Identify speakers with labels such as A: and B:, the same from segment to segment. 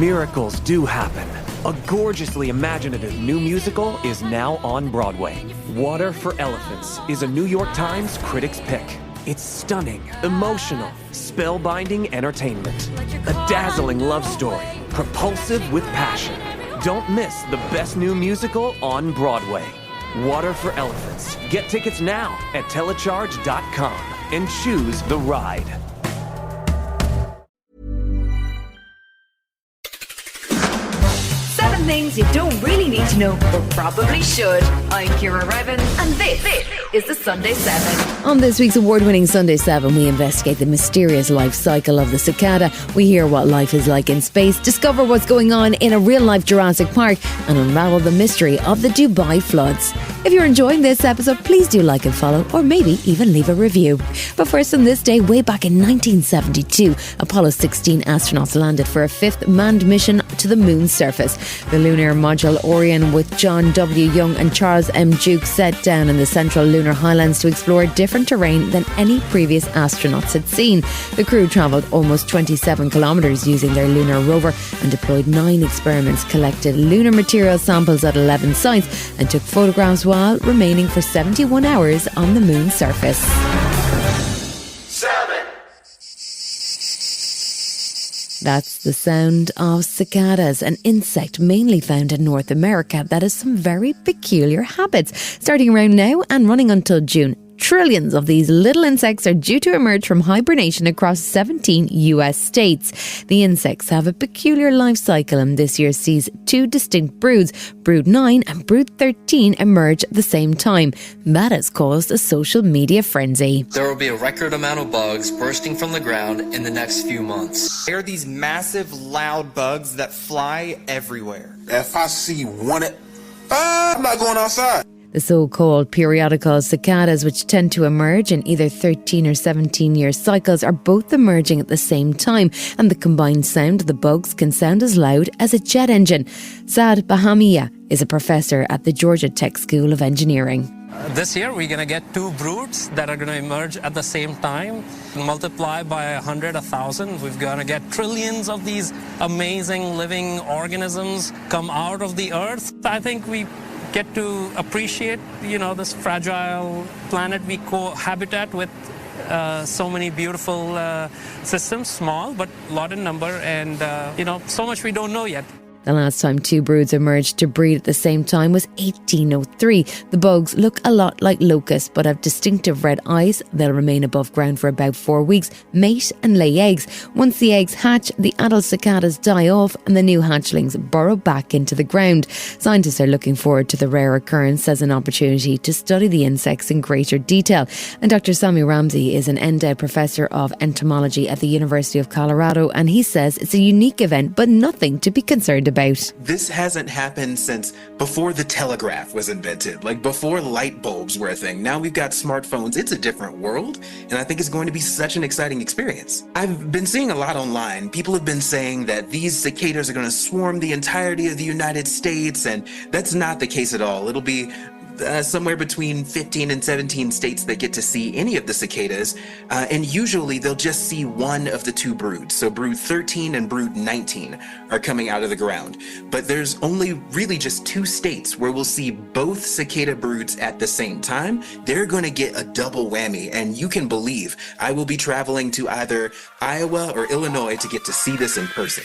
A: Miracles do happen. A gorgeously imaginative new musical is now on Broadway. Water for Elephants is a New York Times critic's pick. It's stunning, emotional, spellbinding entertainment. A dazzling love story, propulsive with passion. Don't miss the best new musical on Broadway. Water for Elephants. Get tickets now at telecharge.com and choose the ride.
B: Things you don't really need to know, but probably should. I'm Ciara Revan, and this is the Sunday 7.
C: On this week's award-winning Sunday 7, we investigate the mysterious life cycle of the cicada. We hear what life is like in space, discover what's going on in a real-life Jurassic Park, and unravel the mystery of the Dubai floods. If you're enjoying this episode, please do like and follow, or maybe even leave a review. But first, on this day, way back in 1972, Apollo 16 astronauts landed for a fifth manned mission to the moon's surface. The lunar module Orion, with John W. Young and Charles M. Duke, set down in the central lunar highlands to explore different terrain than any previous astronauts had seen. The crew travelled almost 27 kilometres using their lunar rover and deployed 9 experiments, collected lunar material samples at 11 sites, and took photographs while remaining for 71 hours on the moon's surface. That's the sound of cicadas, an insect mainly found in North America that has some very peculiar habits. Starting around now and running until June, trillions of these little insects are due to emerge from hibernation across 17 US states. The insects have a peculiar life cycle, and this year sees 2 distinct broods, Brood 9 and Brood 13, emerge at the same time. That has caused a social media frenzy.
D: There will be a record amount of bugs bursting from the ground in the next few months.
E: There are these massive, loud bugs that fly everywhere.
F: If I see one, I'm not going outside.
C: The so-called periodical cicadas, which tend to emerge in either 13 or 17-year cycles, are both emerging at the same time, and the combined sound of the bugs can sound as loud as a jet engine. Saad Bahamia is a professor at the Georgia Tech School of Engineering.
G: This year we're going to get 2 broods that are going to emerge at the same time. Multiply by 100, 1,000. We're going to get trillions of these amazing living organisms come out of the earth. I think we get to appreciate, this fragile planet we cohabitat with. So many beautiful systems, small but a lot in number, and so much we don't know yet.
C: The last time 2 broods emerged to breed at the same time was 1803. The bugs look a lot like locusts but have distinctive red eyes. They'll remain above ground for about 4 weeks, mate and lay eggs. Once the eggs hatch, the adult cicadas die off and the new hatchlings burrow back into the ground. Scientists are looking forward to the rare occurrence as an opportunity to study the insects in greater detail. And Dr. Sammy Ramsey is an Endowed Professor of Entomology at the University of Colorado, and he says it's a unique event but nothing to be concerned about.
H: This hasn't happened since before the telegraph was invented, like before light bulbs were a thing. Now we've got smartphones. It's a different world, and I think it's going to be such an exciting experience. I've been seeing a lot online. People have been saying that these cicadas are going to swarm the entirety of the United States, and that's not the case at all. It'll be somewhere between 15 and 17 states that get to see any of the cicadas, and usually they'll just see one of the 2 broods. So brood 13 and brood 19 are coming out of the ground. But there's only really just 2 states where we'll see both cicada broods at the same time. They're going to get a double whammy, and you can believe I will be traveling to either Iowa or Illinois to get to see this in person.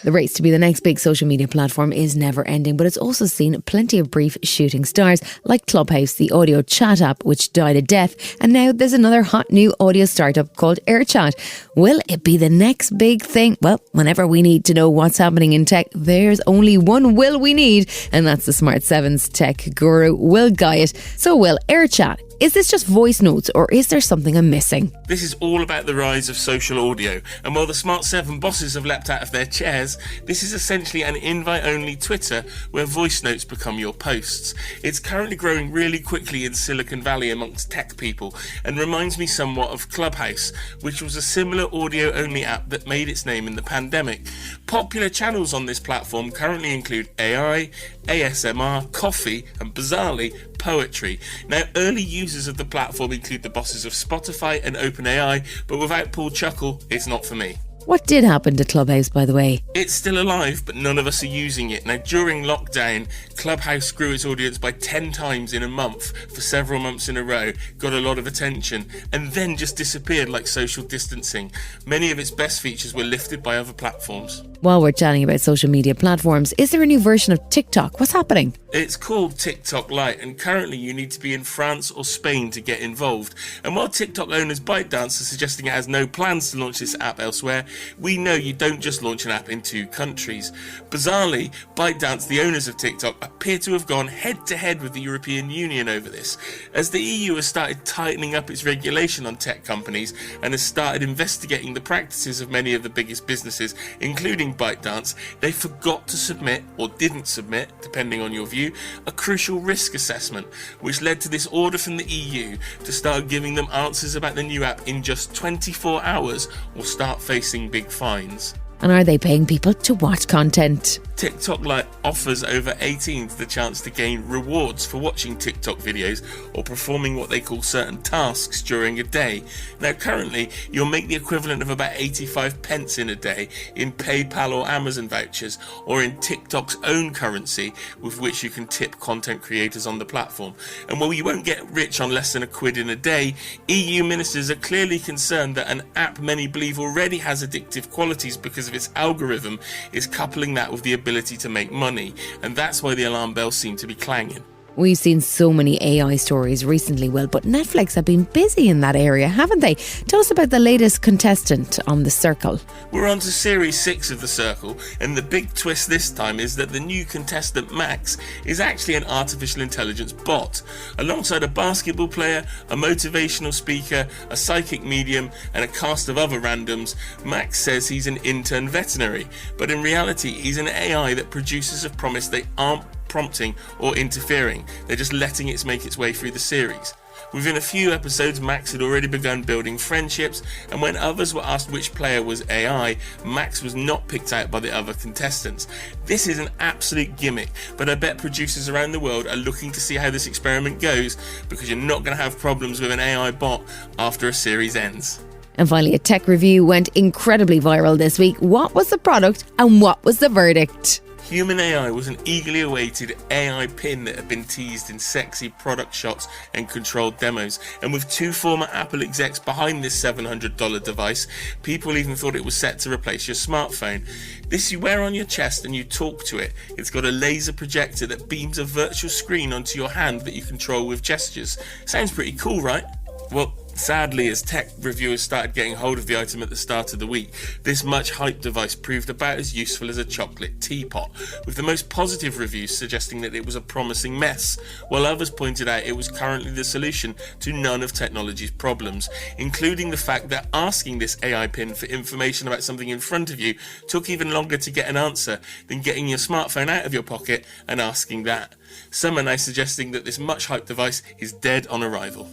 C: The race to be the next big social media platform is never ending, but it's also seen plenty of brief shooting stars like Clubhouse, the audio chat app, which died a death. And now there's another hot new audio startup called AirChat. Will it be the next big thing? Well, whenever we need to know what's happening in tech, there's only one Will we need, and that's the Smart 7's tech guru, Will Guyatt. So Will, AirChat, is this just voice notes, or is there something I'm missing?
I: This is all about the rise of social audio, and while the Smart 7 bosses have leapt out of their chairs, this is essentially an invite-only Twitter where voice notes become your posts. It's currently growing really quickly in Silicon Valley amongst tech people, and reminds me somewhat of Clubhouse, which was a similar audio-only app that made its name in the pandemic. Popular channels on this platform currently include AI, ASMR, coffee, and bizarrely, poetry. Now, early users of the platform include the bosses of Spotify and OpenAI, but without Paul Chuckle, it's not for me.
C: What did happen to Clubhouse, by the way?
I: It's still alive, but none of us are using it. Now, during lockdown, Clubhouse grew its audience by 10 times in a month for several months in a row, got a lot of attention, and then just disappeared like social distancing. Many of its best features were lifted by other platforms.
C: While we're chatting about social media platforms, is there a new version of TikTok? What's happening?
I: It's called TikTok Lite, and currently you need to be in France or Spain to get involved. And while TikTok owners ByteDance are suggesting it has no plans to launch this app elsewhere, we know you don't just launch an app in 2 countries. Bizarrely, ByteDance, the owners of TikTok, appear to have gone head-to-head with the European Union over this, as the EU has started tightening up its regulation on tech companies and has started investigating the practices of many of the biggest businesses, including ByteDance. They forgot to submit, or didn't submit, depending on your view, a crucial risk assessment, which led to this order from the EU to start giving them answers about the new app in just 24 hours or start facing big fines.
C: And are they paying people to watch content?
I: TikTok Lite offers over 18s the chance to gain rewards for watching TikTok videos or performing what they call certain tasks during a day. Now, currently, you'll make the equivalent of about 85 pence in a day in PayPal or Amazon vouchers, or in TikTok's own currency, with which you can tip content creators on the platform. And while you won't get rich on less than £1 in a day, EU ministers are clearly concerned that an app many believe already has addictive qualities because of its algorithm is coupling that with the ability to make money, and that's why the alarm bells seem to be clanging.
C: We've seen so many AI stories recently, Will, but Netflix have been busy in that area, haven't they? Tell us about the latest contestant on The Circle.
I: We're on to Series 6 of The Circle, and the big twist this time is that the new contestant, Max, is actually an artificial intelligence bot. Alongside a basketball player, a motivational speaker, a psychic medium, and a cast of other randoms, Max says he's an intern veterinary, but in reality he's an AI that producers have promised they aren't prompting or interfering. They're just letting it make its way through the series. Within a few episodes, Max had already begun building friendships, and when others were asked which player was AI, Max was not picked out by the other contestants. This is an absolute gimmick, but I bet producers around the world are looking to see how this experiment goes, because you're not going to have problems with an AI bot after a series ends.
C: And finally, a tech review went incredibly viral this week. What was the product and what was the verdict?
I: Human AI was an eagerly awaited AI pin that had been teased in sexy product shots and controlled demos. And with 2 former Apple execs behind this $700 device, people even thought it was set to replace your smartphone. This you wear on your chest and you talk to it. It's got a laser projector that beams a virtual screen onto your hand that you control with gestures. Sounds pretty cool, right? Well, sadly, as tech reviewers started getting hold of the item at the start of the week, this much hyped device proved about as useful as a chocolate teapot, with the most positive reviews suggesting that it was a promising mess, while others pointed out it was currently the solution to none of technology's problems, including the fact that asking this AI pin for information about something in front of you took even longer to get an answer than getting your smartphone out of your pocket and asking that. Some are now suggesting that this much hyped device is dead on arrival.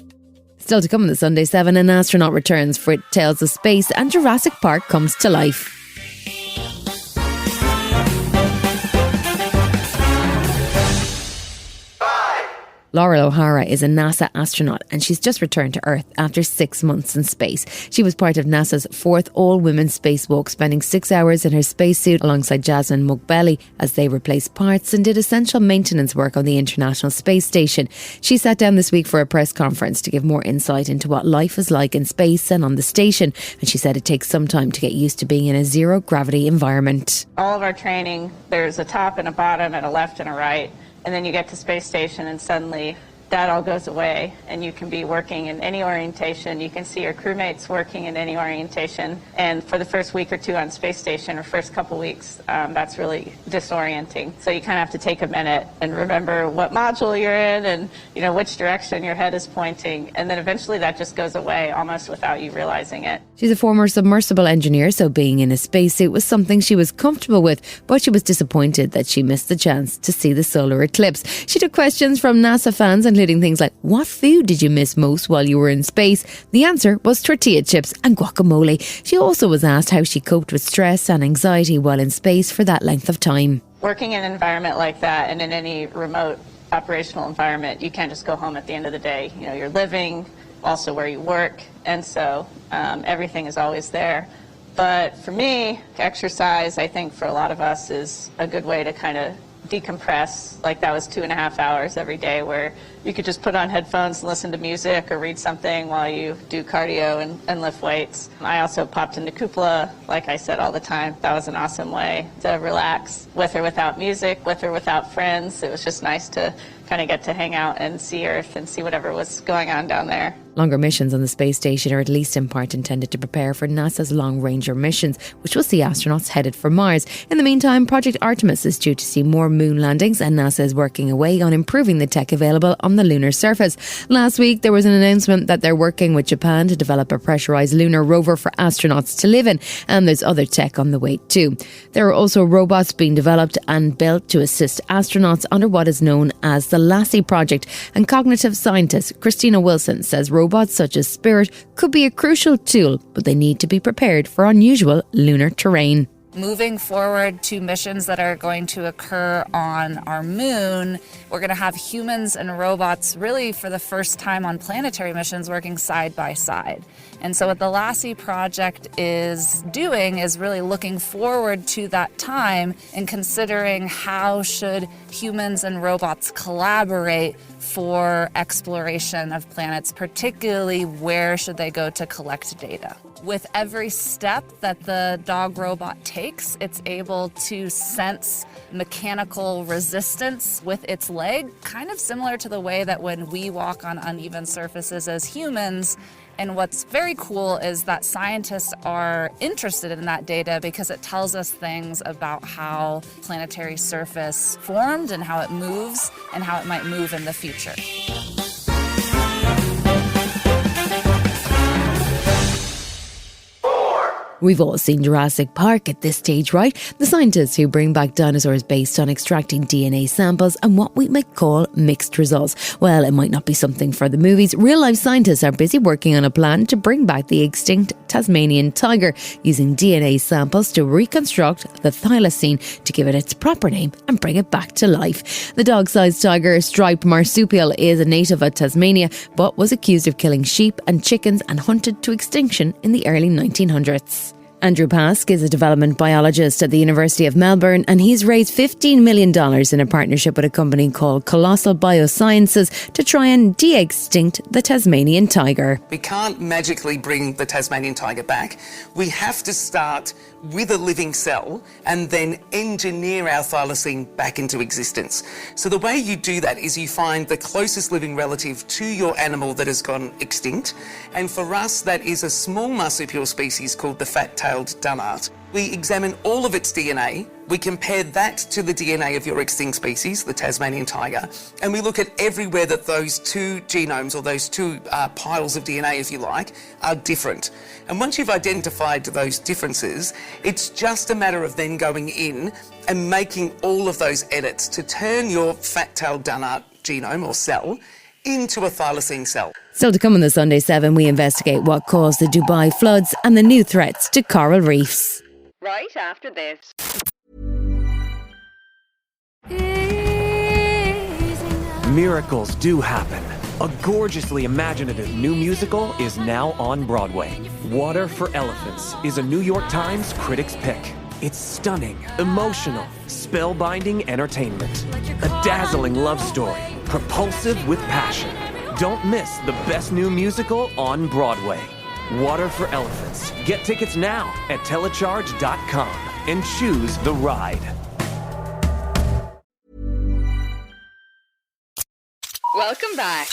C: Still to come on the Sunday 7, an astronaut returns for Tales of Space and Jurassic Park comes to life. Loral O'Hara is a NASA astronaut and she's just returned to Earth after 6 months in space. She was part of NASA's 4th all-women spacewalk, spending 6 hours in her spacesuit alongside Jasmine Mugbeli as they replaced parts and did essential maintenance work on the International Space Station. She sat down this week for a press conference to give more insight into what life is like in space and on the station, and she said it takes some time to get used to being in a zero-gravity environment.
J: All of our training, there's a top and a bottom and a left and a right. And then you get to space station and suddenly that all goes away and you can be working in any orientation. You can see your crewmates working in any orientation. And for the first week or 2 on space station, or first couple weeks, that's really disorienting. So you kind of have to take a minute and remember what module you're in and, you know, which direction your head is pointing. And then eventually that just goes away almost without you realizing it.
C: She's a former submersible engineer, so being in a spacesuit was something she was comfortable with, but she was disappointed that she missed the chance to see the solar eclipse. She took questions from NASA fans, including things like, what food did you miss most while you were in space? The answer was tortilla chips and guacamole. She also was asked how she coped with stress and anxiety while in space for that length of time.
J: Working in an environment like that and in any remote operational environment. You can't just go home at the end of the day. You know, you're living, also where you work, and so everything is always there. But for me, exercise, I think for a lot of us, is a good way to kind of decompress. Like that was 2.5 hours every day where you could just put on headphones and listen to music or read something while you do cardio and lift weights. I also popped into cupola, like I said, all the time. That was an awesome way to relax, with or without music, with or without friends. It was just nice to kind of get to hang out and see Earth and see whatever was going on down there.
C: Longer missions on the space station are at least in part intended to prepare for NASA's long-ranger missions, which will see astronauts headed for Mars. In the meantime, Project Artemis is due to see more moon landings, and NASA is working away on improving the tech available on the lunar surface. Last week, there was an announcement that they're working with Japan to develop a pressurised lunar rover for astronauts to live in, and there's other tech on the way too. There are also robots being developed and built to assist astronauts under what is known as the LASSIE project, and cognitive scientist Cristina says robots such as Spirit could be a crucial tool, but they need to be prepared for unusual lunar terrain.
K: Moving forward to missions that are going to occur on our moon, we're going to have humans and robots really for the first time on planetary missions working side by side. And so what the LASSIE project is doing is really looking forward to that time and considering how should humans and robots collaborate for exploration of planets, particularly where should they go to collect data. With every step that the dog robot takes, it's able to sense mechanical resistance with its leg, kind of similar to the way that when we walk on uneven surfaces as humans. And what's very cool is that scientists are interested in that data because it tells us things about how planetary surface formed and how it moves and how it might move in the future.
C: We've all seen Jurassic Park at this stage, right? The scientists who bring back dinosaurs based on extracting DNA samples and what we might call mixed results. Well, it might not be something for the movies. Real-life scientists are busy working on a plan to bring back the extinct Tasmanian tiger, using DNA samples to reconstruct the thylacine to give it its proper name and bring it back to life. The dog-sized tiger, striped marsupial, is a native of Tasmania, but was accused of killing sheep and chickens and hunted to extinction in the early 1900s. Andrew Pask is a development biologist at the University of Melbourne, and he's raised $15 million in a partnership with a company called Colossal Biosciences to try and de-extinct the Tasmanian tiger.
L: We can't magically bring the Tasmanian tiger back. We have to start with a living cell and then engineer our thylacine back into existence. So the way you do that is you find the closest living relative to your animal that has gone extinct, and for us that is a small marsupial species called the fat-tailed dunnart. We examine all of its DNA, we compare that to the DNA of your extinct species, the Tasmanian tiger, and we look at everywhere that those two genomes, or those two piles of DNA, if you like, are different. And once you've identified those differences, it's just a matter of then going in and making all of those edits to turn your fat-tailed dunnart genome or cell into a thylacine cell.
C: Still to come on the Sunday 7, we investigate what caused the Dubai floods and the new threats to coral reefs.
B: Right after this.
A: Miracles do happen. A gorgeously imaginative new musical is now on Broadway. Water for Elephants is a New York Times critic's pick. It's stunning, emotional, spellbinding entertainment. A dazzling love story, propulsive with passion. Don't miss the best new musical on Broadway. Water for Elephants. Get tickets now at telecharge.com and choose the ride.
B: Welcome back.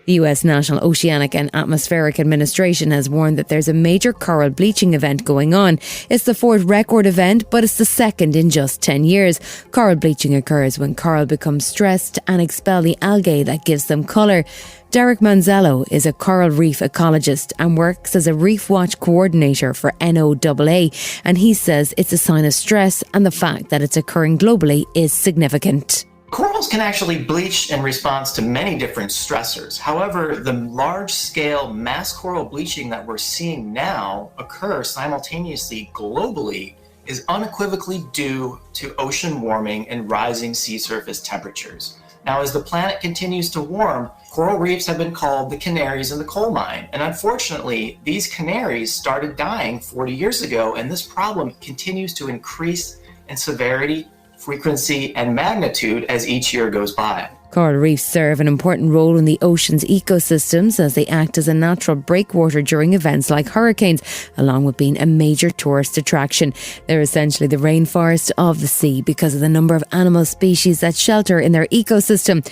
C: The US National Oceanic and Atmospheric Administration has warned that there's a major coral bleaching event going on. It's the 4th record event, but it's the 2nd in just 10 years. Coral bleaching occurs when coral becomes stressed and expel the algae that gives them colour. Derek Manzello is a coral reef ecologist and works as a reef watch coordinator for NOAA, and he says it's a sign of stress and the fact that it's occurring globally is significant.
M: Corals can actually bleach in response to many different stressors. However, the large-scale mass coral bleaching that we're seeing now occur simultaneously globally is unequivocally due to ocean warming and rising sea surface temperatures. Now, as the planet continues to warm, coral reefs have been called the canaries in the coal mine. And unfortunately, these canaries started dying 40 years ago, and this problem continues to increase in severity, frequency, and magnitude as each year goes by.
C: Coral reefs serve an important role in the ocean's ecosystems as they act as a natural breakwater during events like hurricanes, along with being a major tourist attraction. They're essentially the rainforest of the sea because of the number of animal species that shelter in their ecosystem.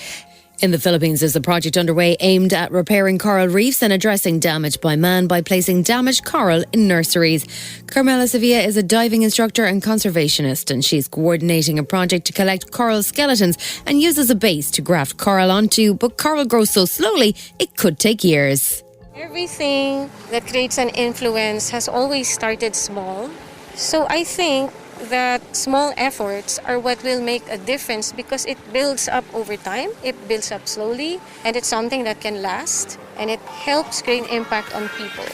C: In the Philippines, there's a project underway aimed at repairing coral reefs and addressing damage by man by placing damaged coral in nurseries. Carmela Sevilla is a diving instructor and conservationist, and she's coordinating a project to collect coral skeletons and use as a base to graft coral onto, but coral grows so slowly it could take years.
N: Everything that creates an influence has always started small. So I think that small efforts are what will make a difference because it builds up over time, it builds up slowly, and it's something that can last, and it helps create impact on people.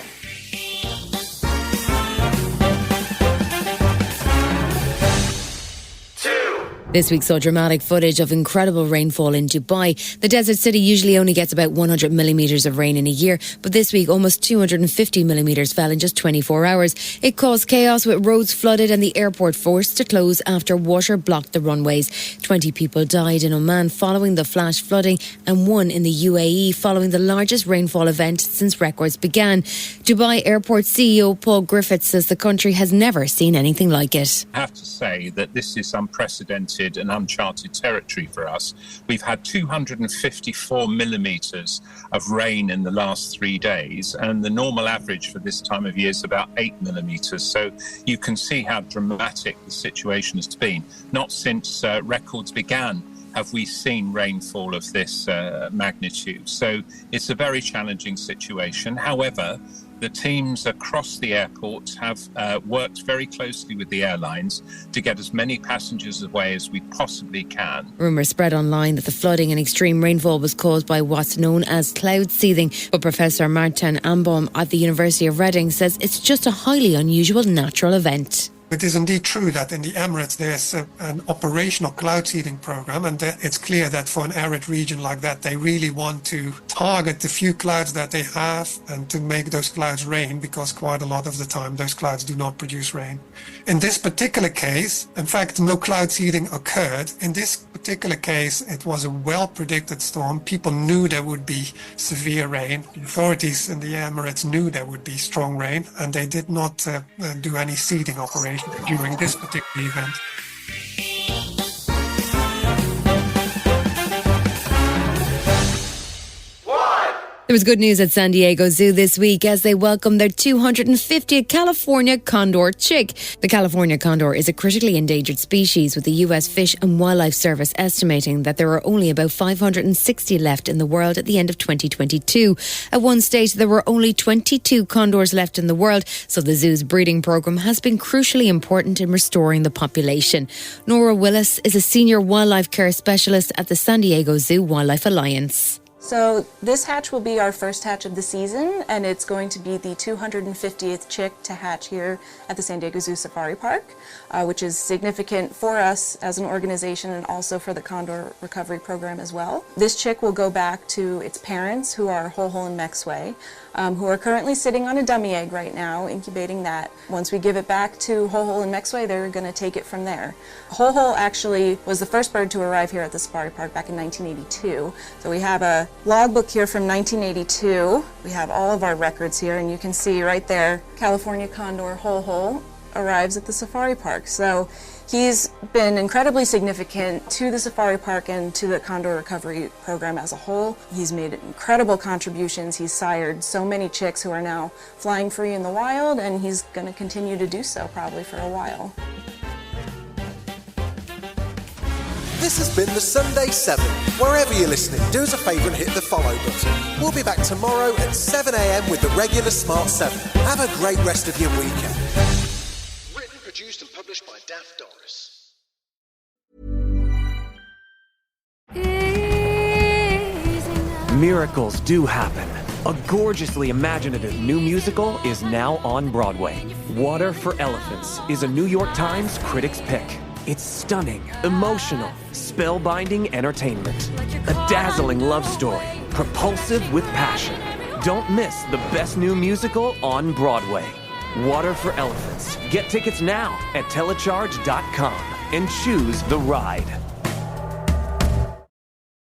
C: This week saw dramatic footage of incredible rainfall in Dubai. The desert city usually only gets about 100 millimetres of rain in a year, but this week almost 250 millimetres fell in just 24 hours. It caused chaos with roads flooded and the airport forced to close after water blocked the runways. 20 people died in Oman following the flash flooding and one in the UAE following the largest rainfall event since records began. Dubai Airport CEO Paul Griffiths says the country has never seen anything like it.
O: I have to say that this is unprecedented and uncharted territory for us. We've had 254 millimetres of rain in the last 3 days, and the normal average for this time of year is about 8 millimetres. So you can see how dramatic the situation has been. Not since records began have we seen rainfall of this magnitude. So it's a very challenging situation. However, the teams across the airport have worked very closely with the airlines to get as many passengers away as we possibly can.
C: Rumours spread online that the flooding and extreme rainfall was caused by what's known as cloud seeding, but Professor Maarten Ambaum at the University of Reading says it's just a highly unusual natural event.
P: It is indeed true that in the Emirates there's an operational cloud seeding program, and it's clear that for an arid region like that they really want to target the few clouds that they have and to make those clouds rain, because quite a lot of the time those clouds do not produce rain. In this particular case, in fact, no cloud seeding occurred. In this particular case, it was a well-predicted storm. People knew there would be severe rain. The authorities in the Emirates knew there would be strong rain, and they did not do any seeding operation during this particular event.
C: There was good news at San Diego Zoo this week as they welcomed their 250th California condor chick. The California condor is a critically endangered species, with the US Fish and Wildlife Service estimating that there are only about 560 left in the world at the end of 2022. At one stage, there were only 22 condors left in the world, so the zoo's breeding program has been crucially important in restoring the population. Nora Willis is a senior wildlife care specialist at the San Diego Zoo Wildlife Alliance.
Q: So this hatch will be our first hatch of the season, and it's going to be the 250th chick to hatch here at the San Diego Zoo Safari Park, which is significant for us as an organization and also for the Condor Recovery Program as well. This chick will go back to its parents, who are Ho-Ho and Maxway, who are currently sitting on a dummy egg right now, incubating that. Once we give it back to Ho-Ho and Maxway, they're going to take it from there. Ho-Ho actually was the first bird to arrive here at the Safari Park back in 1982. So we have a logbook here from 1982. We have all of our records here, and you can see right there, California condor Ho-Ho arrives at the Safari Park. So he's been incredibly significant to the Safari Park and to the Condor Recovery Program as a whole. He's made incredible contributions. He's sired so many chicks who are now flying free in the wild, and he's going to continue to do so probably for a while.
R: This has been the Sunday 7. Wherever you're listening, do us a favour and hit the follow button. We'll be back tomorrow at 7 a.m. with the regular Smart 7. Have a great rest of your weekend. Written, produced and published by Daft Doris.
A: Miracles do happen. A gorgeously imaginative new musical is now on Broadway. Water for Elephants is a New York Times Critics' Pick. It's stunning, emotional, spellbinding entertainment. A dazzling love story, propulsive with passion. Don't miss the best new musical on Broadway. Water for Elephants. Get tickets now at telecharge.com and choose the ride.